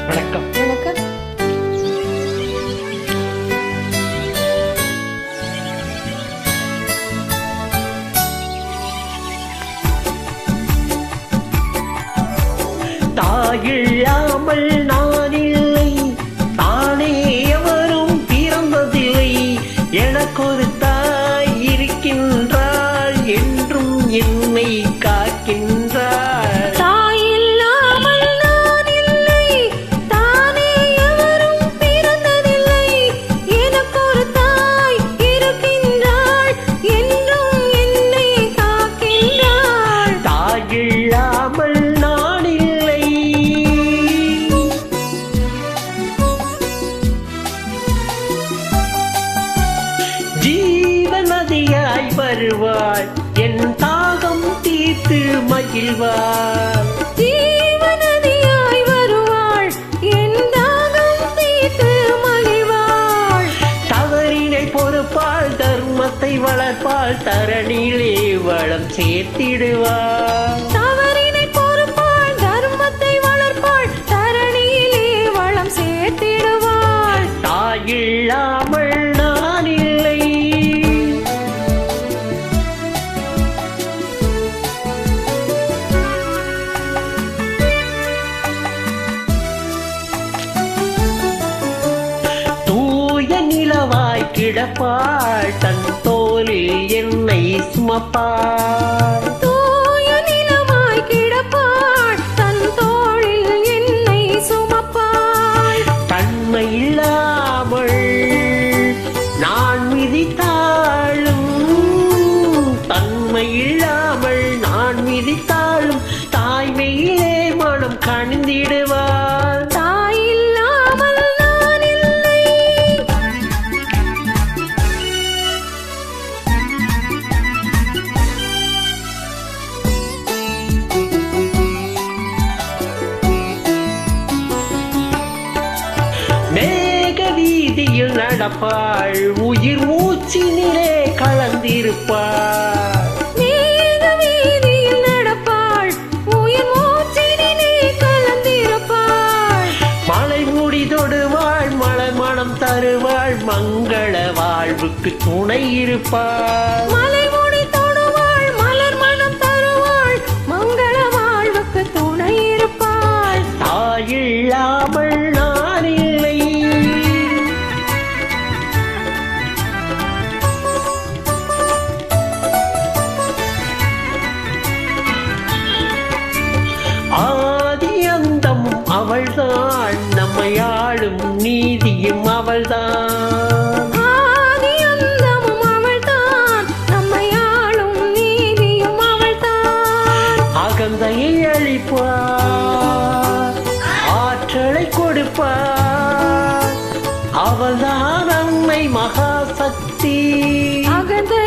வணக்கம். வணக்கம். தாயில்லாமல் நான் இல்லை, தானே எவரும் பிறந்ததில்லை. எனக்கொரு தாய் இருக்கின்றாள், என்றும் என்னை காக்கின்றாள். ஜீவநதியாய் வருவாள், என் தாகம் தீர்த்து மகிழ்வாள். ஜீவநதியாய் வருவாள், என் தாகம் தீர்த்து மகிழ்வாள். தவறினை பொறுப்பாள், தர்மத்தை வளர்ப்பாள், தரணியிலே வளம் சேர்த்திடுவாள். தவறினை பொறுப்பாள், தர்மத்தை வளர்ப்பாள், தரணியிலே வளம் சேர்த்திடுவாள். தாயில்லாமல் நான் இல்லை. நிலவாய் கிடப்பாள், தன் தோளில் என்னை சுமப்பாள். தூய நிலவாய் கிடப்பாள், தன் தோளில் என்னை சுமப்பாள். தன்மை இல்லாமல் நான் மிதித்தாளும், தன்மை இல்லாமல் நான் மிதித்தாளும், தாய்மையிலே மனம் கணிந்திடுவாள். மேக வீதியில் நடப்பாள், உயிர் மூச்சினிலே கலந்திருப்பாள். மேக வீதியில் நடப்பாள், உயிர் மூச்சினிலே கலந்திருப்பாள். மலை முடி தொடுவாள், மலர் மனம் தருவாள், மங்கள வாழ்வுக்கு துணை இருப்பாள். மலை முடி தொடுவாள், மலர் மனம் தருவாள், மங்கள வாழ்வுக்கு துணை இருப்பாள். தாயில்லாமல் நான் இல்லை. ஆதி அந்தமும் அவள்தான், நம்மை ஆளும் நீதியும் அவள்தான். ஆதி அந்தமும் அவள்தான், நம்மை ஆளும் நீதியும் அவள்தான். அகந்தையை அழிப்பார், ஆற்றலை கொடுப்பார், அவள்தான் அன்னை மகாசக்தி. அகந்தை